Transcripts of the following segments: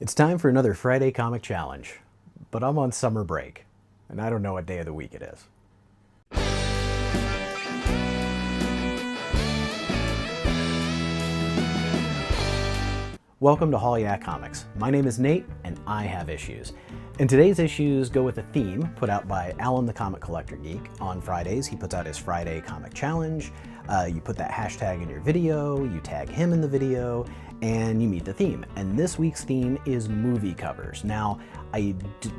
It's time for another Friday Comic Challenge, but I'm on summer break, and I don't know what day of the week it is. Welcome to Haul Yeah Comics. My name is Nate, and I have issues. And today's issues go with a theme put out by Allan the Comic Collector Geek. On Fridays, he puts out his Friday Comic Challenge. You put that hashtag in your video, you tag him in the video, and you meet the theme. And this week's theme is movie covers. Now,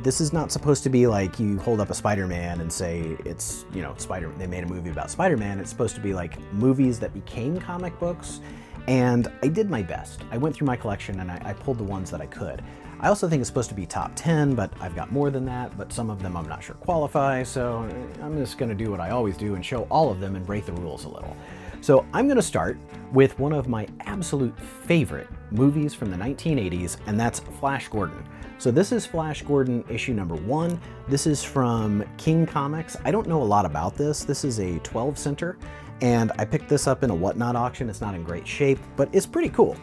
this is not supposed to be like you hold up a Spider-Man and say it's, they made a movie about Spider-Man. It's supposed to be like movies that became comic books. And I did my best. I went through my collection and I pulled the ones that I could. I also think it's supposed to be top 10, but I've got more than that, but some of them I'm not sure qualify, so I'm just gonna do what I always do and show all of them and break the rules a little. So I'm gonna start with one of my absolute favorite movies from the 1980s, and that's Flash Gordon. So this is Flash Gordon issue number 1. This is from King Comics. I don't know a lot about this. This is a 12 center, and I picked this up in a Whatnot auction. It's not in great shape, but it's pretty cool.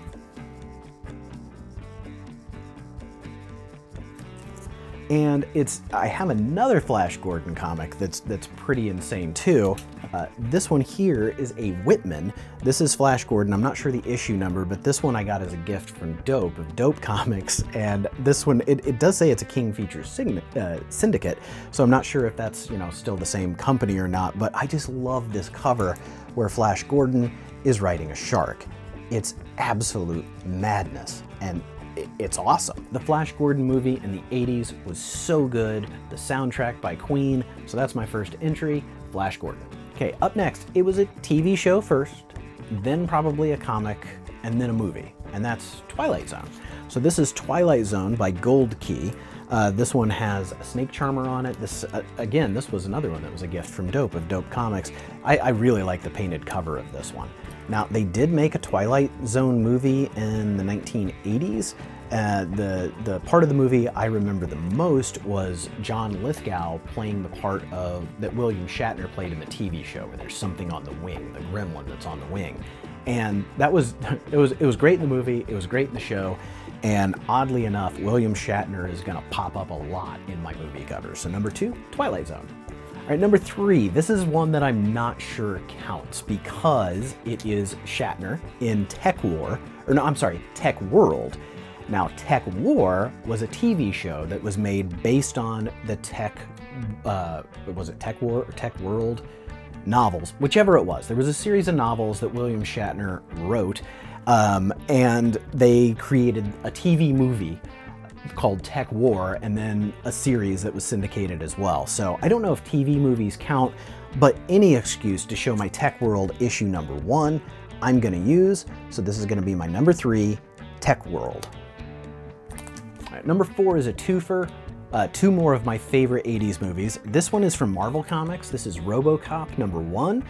And I have another Flash Gordon comic that's pretty insane too. This one here is a Whitman. This is Flash Gordon. I'm not sure the issue number, but this one I got as a gift from Dope of Dope Comics. And this one, it does say it's a King Features Syndicate, so I'm not sure if that's still the same company or not. But I just love this cover where Flash Gordon is riding a shark. It's absolute madness, and it's awesome. The Flash Gordon movie in the 80s was so good. The soundtrack by Queen. So that's my first entry, Flash Gordon. Okay, up next, it was a TV show first, then probably a comic, and then a movie, and that's Twilight Zone. So this is Twilight Zone by Gold Key. This one has a snake charmer on it. This was another one that was a gift from Dope of Dope Comics. I really like the painted cover of this one. Now, they did make a Twilight Zone movie in the 1980s. The part of the movie I remember the most was John Lithgow playing the part that William Shatner played in the TV show, where there's something on the wing, the gremlin that's on the wing. And that was, it was great in the movie, it was great in the show, and oddly enough, William Shatner is gonna pop up a lot in my movie covers. So number 2, Twilight Zone. All right, number 3, this is one that I'm not sure counts because it is Shatner in Tech World. Now, Tech War was a TV show that was made based on the was it Tech War or Tech World novels, whichever it was. There was a series of novels that William Shatner wrote, and they created a TV movie called Tech War, and then a series that was syndicated as well. So I don't know if TV movies count, but any excuse to show my Tech World issue number 1, I'm gonna use. So this is gonna be my number 3, Tech World. All right, number 4 is a twofer. 2 more of my favorite 80s movies. This one is from Marvel Comics. This is RoboCop number 1.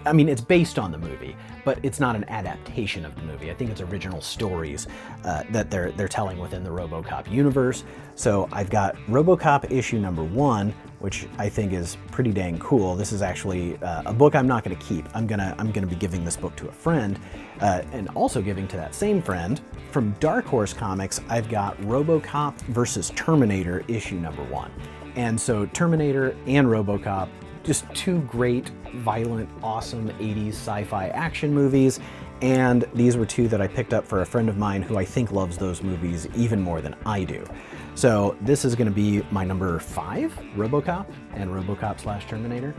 It's based on the movie, but it's not an adaptation of the movie. I think it's original stories that they're telling within the RoboCop universe. So I've got RoboCop issue number 1, which I think is pretty dang cool. This is actually a book I'm not going to keep. I'm gonna be giving this book to a friend, and also giving to that same friend. From Dark Horse Comics, I've got RoboCop versus Terminator issue number 1, and so Terminator and RoboCop, just 2 great, violent, awesome 80s sci-fi action movies, and these were 2 that I picked up for a friend of mine who I think loves those movies even more than I do. So this is going to be my number 5, RoboCop, and RoboCop / Terminator.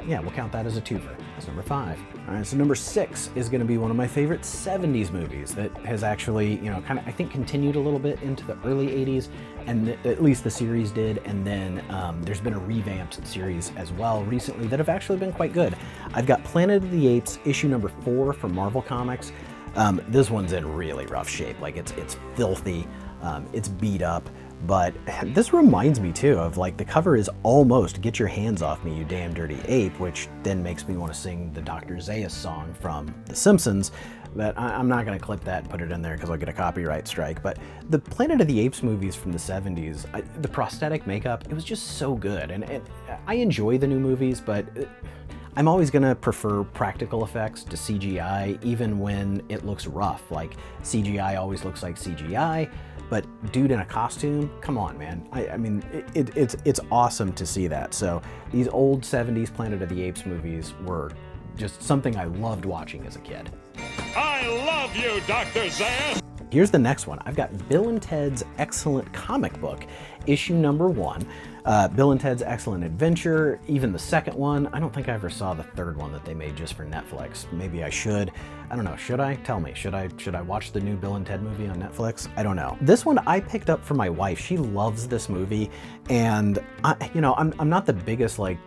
We'll count that as a twofer. That's number 5. All right, so number 6 is going to be one of my favorite 70s movies that has actually, I think continued a little bit into the early 80s, and at least the series did, and then there's been a revamped series as well recently that have actually been quite good. I've got Planet of the Apes issue number 4 from Marvel Comics. This one's in really rough shape. Like it's filthy, it's beat up. But this reminds me too of the cover is almost "Get Your Hands Off Me, You Damn Dirty Ape," which then makes me want to sing the Dr. Zayas song from The Simpsons. But I'm not going to clip that and put it in there because I'll get a copyright strike. But the Planet of the Apes movies from the 70s, the prosthetic makeup, it was just so good. And I enjoy the new movies, but I'm always gonna prefer practical effects to CGI, even when it looks rough. Like CGI always looks like CGI, but dude in a costume, come on, man. I mean, it's awesome to see that. So these old 70s Planet of the Apes movies were just something I loved watching as a kid. I love you, Dr. Zayas! Here's the next one. I've got Bill and Ted's Excellent Comic Book, issue number 1. Bill and Ted's Excellent Adventure, even the second one. I don't think I ever saw the third one that they made just for Netflix. Maybe I should. I don't know. Should I? Tell me. Should I watch the new Bill and Ted movie on Netflix? I don't know. This one I picked up for my wife. She loves this movie, and I'm not the biggest like.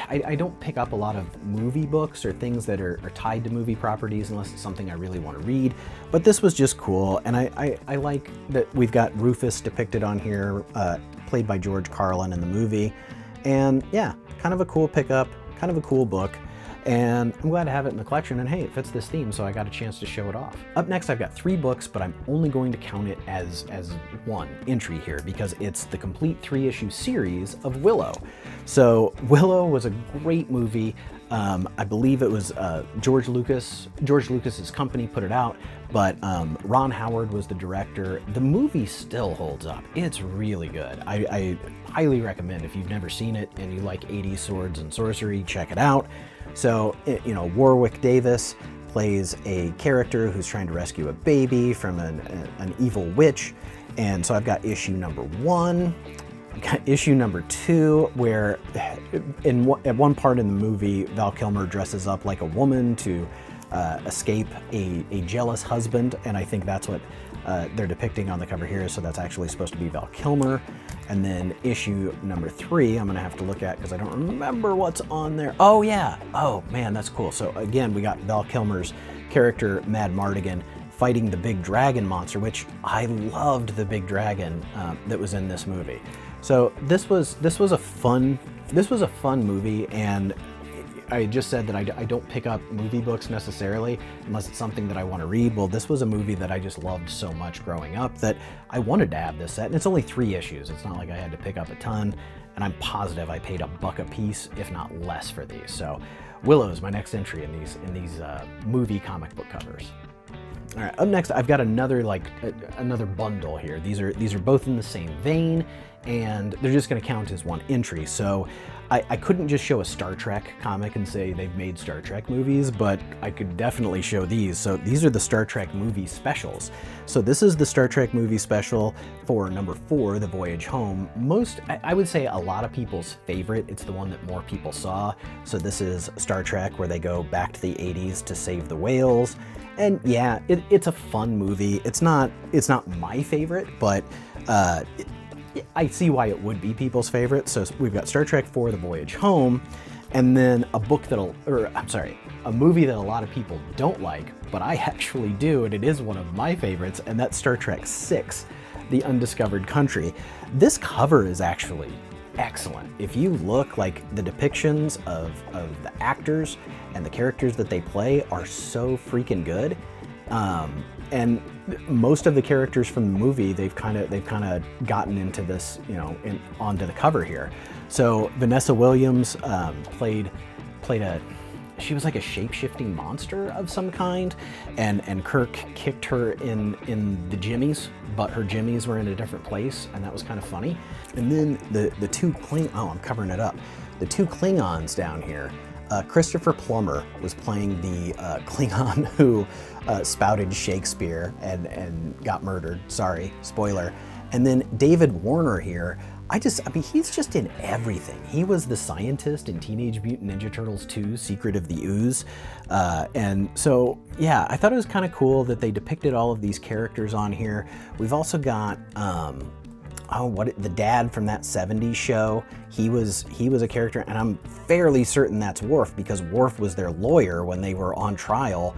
I don't pick up a lot of movie books or things that are tied to movie properties unless it's something I really want to read, but this was just cool, and I like that we've got Rufus depicted on here, played by George Carlin in the movie, and yeah, kind of a cool pickup, kind of a cool book, and I'm glad to have it in the collection, and hey, it fits this theme, so I got a chance to show it off. Up next, I've got 3 books, but I'm only going to count it as one entry here because it's the complete 3-issue series of Willow. So Willow was a great movie. I believe it was George Lucas's company put it out, but Ron Howard was the director. The movie still holds up. It's really good. I highly recommend, if you've never seen it and you like 80s swords and sorcery, check it out. So, Warwick Davis plays a character who's trying to rescue a baby from an evil witch. And so I've got issue number 1. I've got issue number 2, where at one part in the movie, Val Kilmer dresses up like a woman to escape a jealous husband. And I think that's what they're depicting on the cover here. So that's actually supposed to be Val Kilmer. And then issue number 3, I'm gonna have to look at because I don't remember what's on there. Oh yeah, oh man, that's cool. So again, we got Val Kilmer's character, Mad Mardigan, fighting the big dragon monster, which I loved the big dragon that was in this movie. So this was a fun movie, and I just said that I don't pick up movie books necessarily unless it's something that I want to read. Well, this was a movie that I just loved so much growing up that I wanted to have this set, and it's only 3 issues. It's not like I had to pick up a ton, and I'm positive I paid $1 a piece, if not less, for these. So Willow is my next entry in these movie comic book covers. All right, up next, I've got another bundle here. These are both in the same vein, and they're just going to count as one entry. So I couldn't just show a Star Trek comic and say they've made Star Trek movies, but I could definitely show these. So these are the Star Trek movie specials. So this is the Star Trek movie special for number 4, The Voyage Home. I would say a lot of people's favorite. It's the one that more people saw. So this is Star Trek, where they go back to the 80s to save the whales. And yeah, it's a fun movie. It's not my favorite, but I see why it would be people's favorite. So we've got Star Trek 4, The Voyage Home, and then a movie that a lot of people don't like, but I actually do, and it is one of my favorites, and that's Star Trek 6, The Undiscovered Country. This cover is actually excellent. If you look, like, the depictions of the actors and the characters that they play are so freaking good. And most of the characters from the movie, they've kind of gotten into this, onto the cover here. So Vanessa Williams she was like a shape-shifting monster of some kind, and Kirk kicked her in the jimmies, but her jimmies were in a different place, and that was kind of funny. And then the two I'm covering it up. The 2 Klingons down here. Christopher Plummer was playing the Klingon who spouted Shakespeare and got murdered. Sorry, spoiler. And then David Warner here. He's just in everything. He was the scientist in Teenage Mutant Ninja Turtles 2, Secret of the Ooze. And so, yeah, I thought it was kind of cool that they depicted all of these characters on here. We've also got the dad from that 70s show. He was a character, and I'm fairly certain that's Worf, because Worf was their lawyer when they were on trial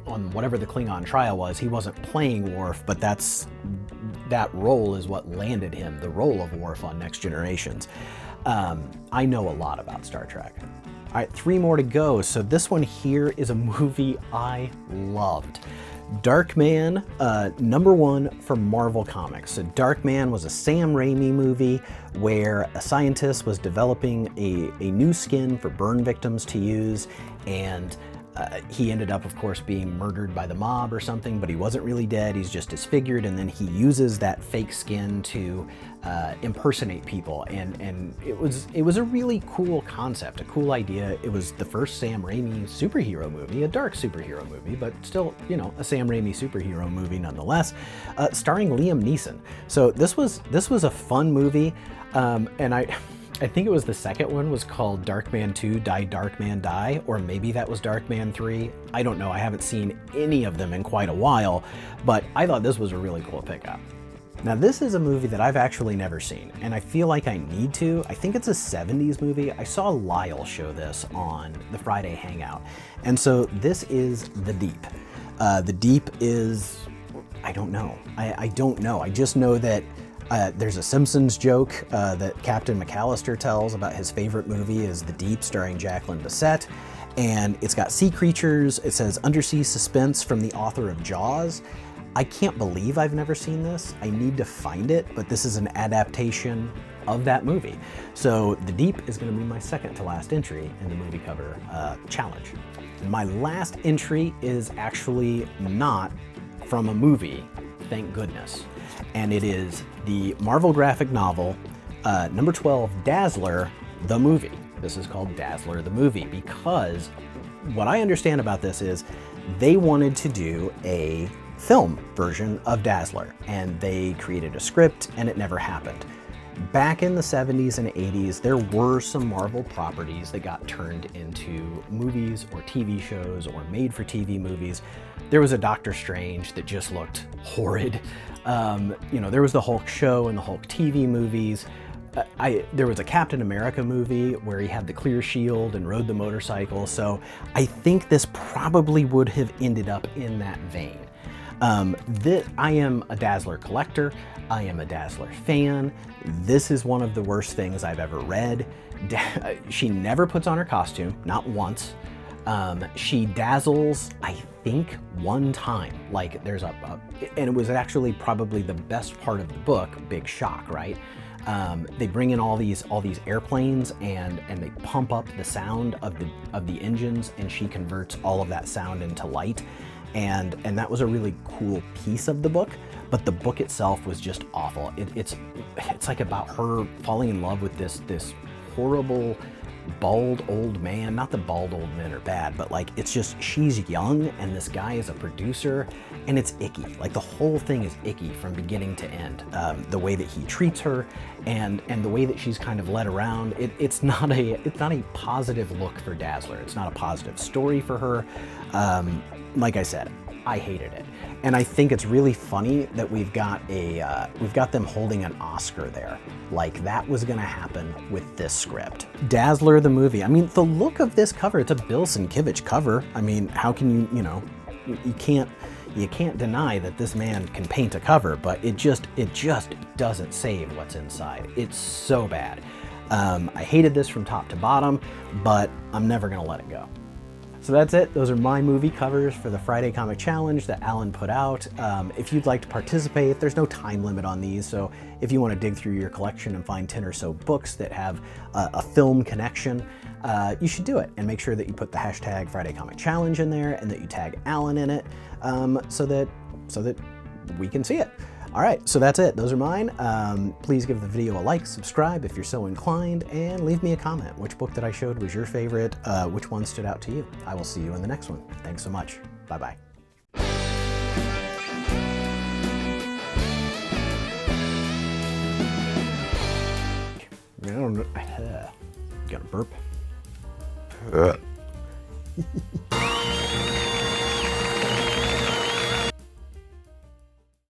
on whatever the Klingon trial was. He wasn't playing Worf, but that role is what landed him, the role of Worf on Next Generations. I know a lot about Star Trek. All right, 3 more to go. So this one here is a movie I loved. Darkman, #1 for Marvel Comics. So Darkman was a Sam Raimi movie where a scientist was developing a new skin for burn victims to use, and he ended up, of course, being murdered by the mob or something, but he wasn't really dead, he's just disfigured, and then he uses that fake skin to impersonate people, and it was a really cool concept, a cool idea. It was the first Sam Raimi superhero movie, a dark superhero movie, but still, you know, a Sam Raimi superhero movie nonetheless, starring Liam Neeson. So this was a fun movie, and I think it was the second one was called Darkman 2, Die Darkman Die, or maybe that was Darkman 3. I don't know, I haven't seen any of them in quite a while, but I thought this was a really cool pickup. Now this is a movie that I've actually never seen, and I feel like I need to. I think it's a 70s movie. I saw Lyle show this on the Friday Hangout. And so this is The Deep. The Deep is, I don't know. I don't know. I just know that there's a Simpsons joke that Captain McAllister tells about his favorite movie is The Deep, starring Jacqueline Bisset, and it's got sea creatures. It says undersea suspense from the author of Jaws. I can't believe I've never seen this. I need to find it, but this is an adaptation of that movie. So The Deep is going to be my second to last entry in the movie cover challenge. And my last entry is actually not from a movie, thank goodness. And it is the Marvel graphic novel, #12, Dazzler, the movie. This is called Dazzler, the movie, because what I understand about this is they wanted to do a film version of Dazzler, and they created a script, and it never happened. Back in the 70s and 80s, there were some Marvel properties that got turned into movies or TV shows or made-for-TV movies. There was a Doctor Strange that just looked horrid. You know, there was the Hulk show and the Hulk TV movies. There was a Captain America movie where he had the clear shield and rode the motorcycle, so I think this probably would have ended up in that vein. I am a Dazzler collector. I am a Dazzler fan. This is one of the worst things I've ever read. She never puts on her costume, not once. She dazzles, I think, one time. Like there's and it was actually probably the best part of the book, big shock, right? They bring in all these airplanes and they pump up the sound of the engines, and she converts all of that sound into light. And that was a really cool piece of the book, but the book itself was just awful. It's like about her falling in love with this horrible bald old man. Not that bald old men are bad, but like it's just, she's young and this guy is a producer, and it's icky. Like the whole thing is icky from beginning to end. The way that he treats her and the way that she's kind of led around. It's not a positive look for Dazzler. It's not a positive story for her. Like I said, I hated it. And I think it's really funny that we've got them holding an Oscar there. Like that was gonna happen with this script. Dazzler the movie. I mean, the look of this cover, it's a Bill Sienkiewicz cover. I mean, how can you can't deny that this man can paint a cover, but it just doesn't save what's inside. It's so bad. I hated this from top to bottom, but I'm never gonna let it go. So that's it. Those are my movie covers for the Friday Comic Challenge that Allan put out. If you'd like to participate, there's no time limit on these, so if you want to dig through your collection and find 10 or so books that have a film connection, you should do it. And make sure that you put the hashtag Friday Comic Challenge in there and that you tag Allan in it so that we can see it. All right, so that's it. Those are mine. Please give the video a like, subscribe if you're so inclined, and leave me a comment. Which book that I showed was your favorite? Which one stood out to you? I will see you in the next one. Thanks so much. Bye-bye. I don't know. Got a burp.